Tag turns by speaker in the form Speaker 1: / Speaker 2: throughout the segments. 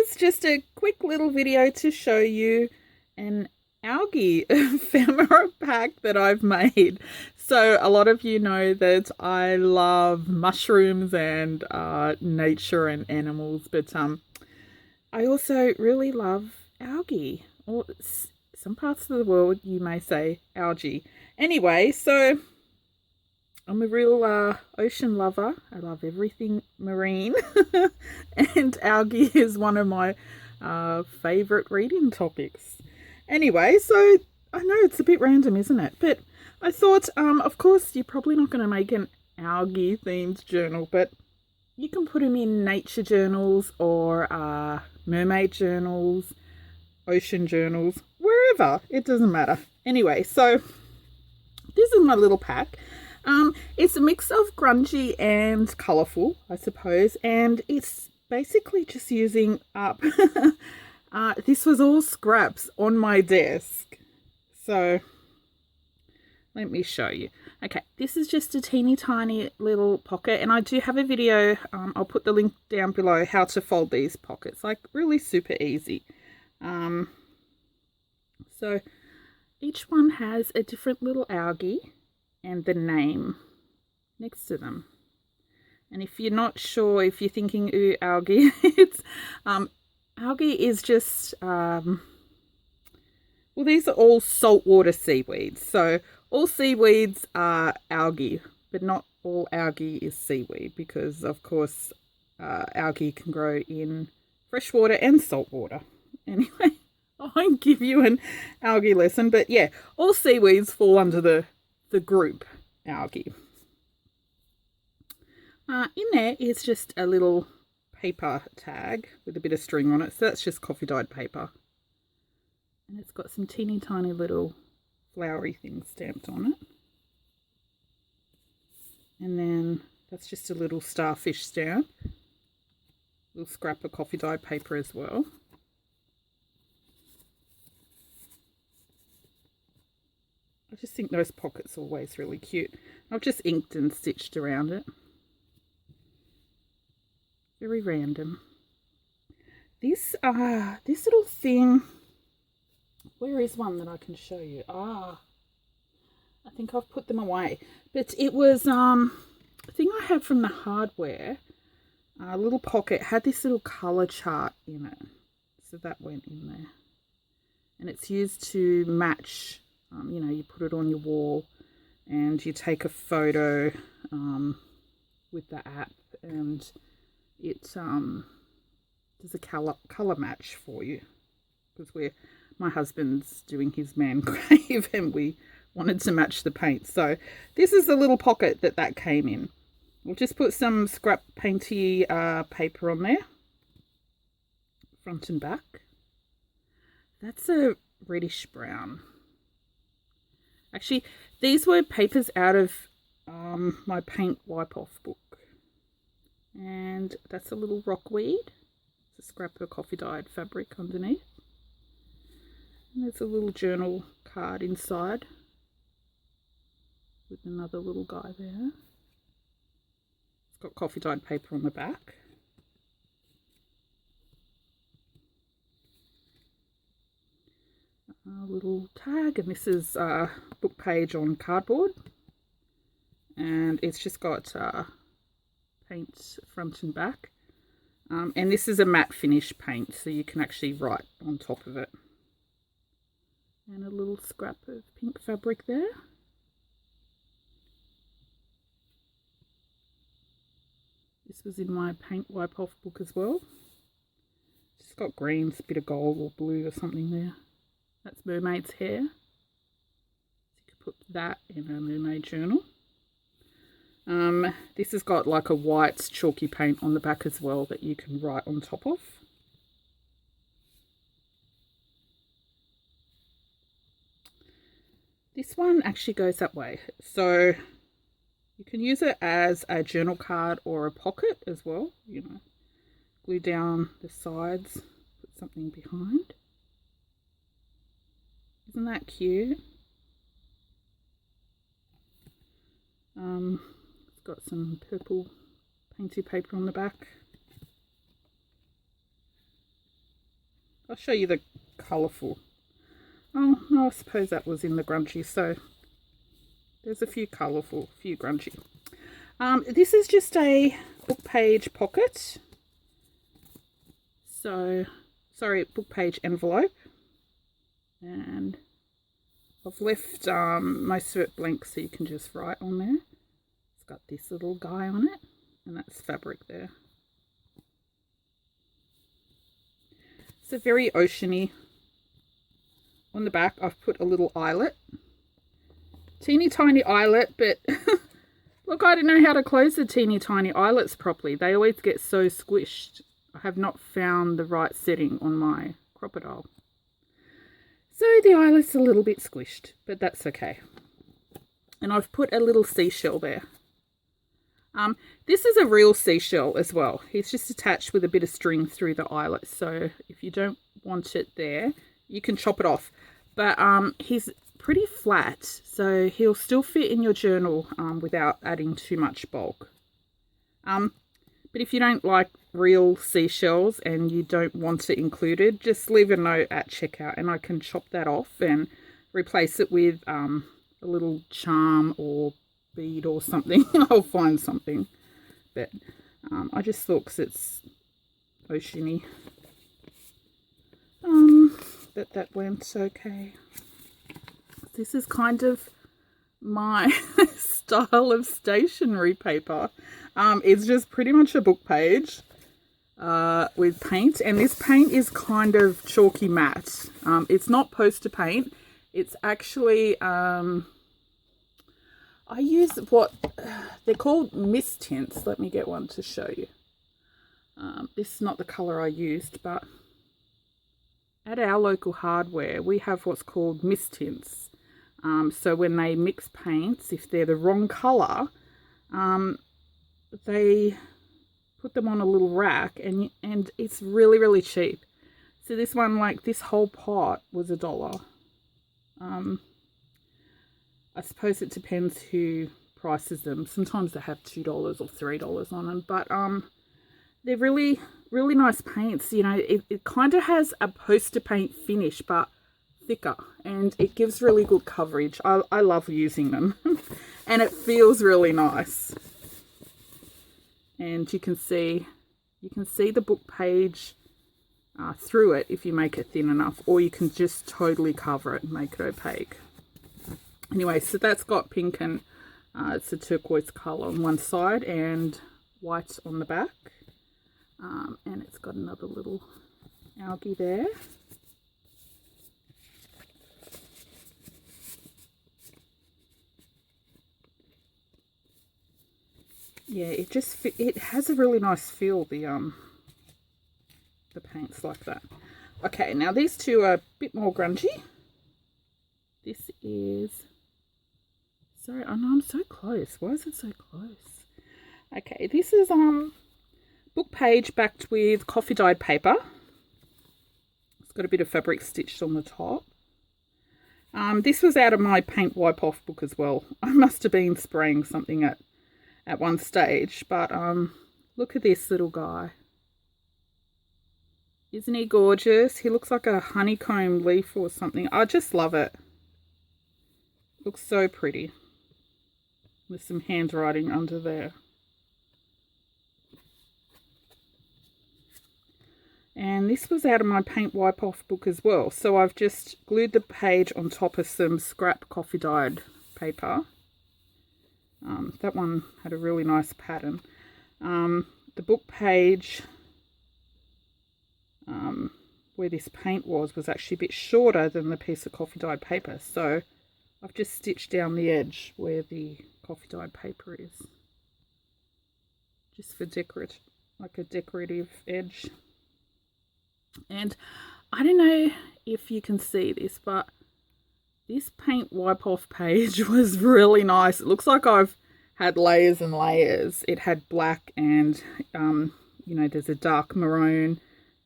Speaker 1: is just a quick little video to show you an algae ephemera pack that I've made. So a lot of you know that I love mushrooms and nature and animals, but I also really love algae, or some parts of the world you may say algae. Anyway, so I'm a real ocean lover. I love everything marine and algae is one of my favourite reading topics. Anyway, so I know it's a bit random, isn't it? But I thought, of course, you're probably not going to make an algae themed journal, but you can put them in nature journals or mermaid journals, ocean journals, wherever. It doesn't matter. Anyway, so this is my little pack. It's a mix of grungy and colourful, I suppose, and it's basically just using up this was all scraps on my desk. So let me show you. Okay, this is just a teeny tiny little pocket, and I do have a video, I'll put the link down below, how to fold these pockets, like really super easy. So each one has a different little algae and the name next to them. And if you're not sure, if you're thinking, ooh, algae, it's algae is just well, these are all saltwater seaweeds. So all seaweeds are algae, but not all algae is seaweed, because of course algae can grow in freshwater and saltwater. Anyway, I won't give you an algae lesson, but yeah, all seaweeds fall under the group algae. In there is just a little paper tag with a bit of string on it, so that's just coffee dyed paper, and it's got some teeny tiny little flowery things stamped on it, and then that's just a little starfish stamp, a little scrap of coffee dyed paper as well. I just think those pockets are always really cute. I've just inked and stitched around it. Very random. This little thing, where is one that I can show you? I think I've put them away. But it was a thing I had from the hardware. A little pocket, had this little colour chart in it. So that went in there. And it's used to match. You know, you put it on your wall and you take a photo with the app, and it does a colour match for you, because my husband's doing his man cave and we wanted to match the paint. So this is the little pocket that came in. We'll just put some scrap painty paper on there, front and back. That's a reddish brown. Actually, these were papers out of my paint wipe-off book. And that's a little rockweed. It's a scrap of coffee-dyed fabric underneath. And there's a little journal card inside with another little guy there. It's got coffee-dyed paper on the back. A little tag, and this is a book page on cardboard, and it's just got paint front and back, and this is a matte finish paint, so you can actually write on top of it. And a little scrap of pink fabric there. This was in my paint wipe off book as well. Just got greens, a bit of gold or blue or something there. That's mermaid's hair. So you could put that in a mermaid journal. This has got like a white chalky paint on the back as well that you can write on top of. This one actually goes that way. So you can use it as a journal card or a pocket as well. You know, glue down the sides, put something behind. Isn't that cute? It's got some purple painty paper on the back. I'll show you the colourful. Oh, no, I suppose that was in the grungy, so there's a few colourful, a few grungy. This is just a book page pocket. So, sorry, book page envelope. And I've left most of it blank so you can just write on there. It's got this little guy on it, and that's fabric there. It's a very oceany. On the back, I've put a little eyelet. Teeny tiny eyelet, but look, I don't know how to close the teeny tiny eyelets properly. They always get so squished. I have not found the right setting on my crocodile. So the eyelet's a little bit squished, but that's okay. And I've put a little seashell there. This is a real seashell as well. It's just attached with a bit of string through the eyelet. So if you don't want it there, you can chop it off. But he's pretty flat, so he'll still fit in your journal without adding too much bulk. But if you don't like real seashells and you don't want it included, just leave a note at checkout and I can chop that off and replace it with a little charm or bead or something. I'll find something. But I just thought, because it's oceany, that went okay. This is kind of my style of stationery paper. It's just pretty much a book page with paint, and this paint is kind of chalky matte. It's not poster paint. It's actually I use what they're called mist tints. Let me get one to show you. This is not the color I used, but at our local hardware we have what's called mist tints. So when they mix paints, if they're the wrong color, they put them on a little rack, and it's really, really cheap. So this one, like this whole pot was $1. I suppose it depends who prices them. Sometimes they have $2 or $3 on them, but they're really, really nice paints. You know, it kind of has a poster paint finish, but thicker, and it gives really good coverage. I love using them. And it feels really nice. And you can see the book page through it if you make it thin enough, or you can just totally cover it and make it opaque. Anyway, so that's got pink and it's a turquoise colour on one side and white on the back. And it's got another little algae there. Yeah, it has a really nice feel, the paints like that. Okay, now these two are a bit more grungy. This is, sorry, I know I'm so close. Why is it so close? Okay, this is book page backed with coffee dyed paper. It's got a bit of fabric stitched on the top. This was out of my paint wipe off book as well. I must have been spraying something at one stage, but look at this little guy. Isn't he gorgeous? He looks like a honeycomb leaf or something. I just love it. Looks so pretty. With some handwriting under there. And this was out of my paint wipe off book as well. So I've just glued the page on top of some scrap coffee dyed paper. That one had a really nice pattern. The book page where this paint was actually a bit shorter than the piece of coffee dyed paper. So I've just stitched down the edge where the coffee dyed paper is. Just for decorative, like a decorative edge. And I don't know if you can see this, but this paint wipe off page was really nice. It looks like I've had layers and layers. It had black and, you know, there's a dark maroon,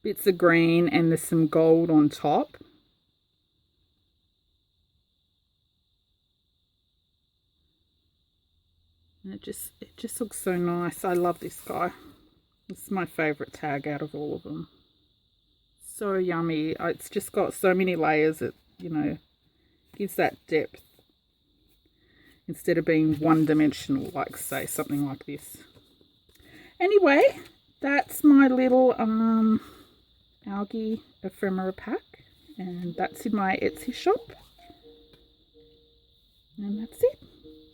Speaker 1: bits of green, and there's some gold on top. And it just looks so nice. I love this guy. This is my favourite tag out of all of them. so yummy. It's just got so many layers. It, you know, gives that depth instead of being one-dimensional, like, say, something like this. Anyway, that's my little algae ephemera pack, and that's in my Etsy shop. And that's it.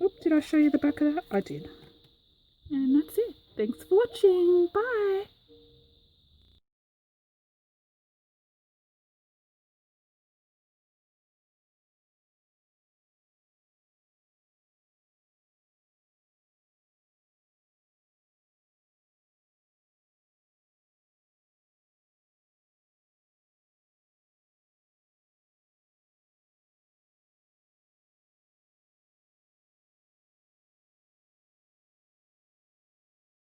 Speaker 1: Oop, did I show you the back of that? I did. And that's it. Thanks for watching. Bye.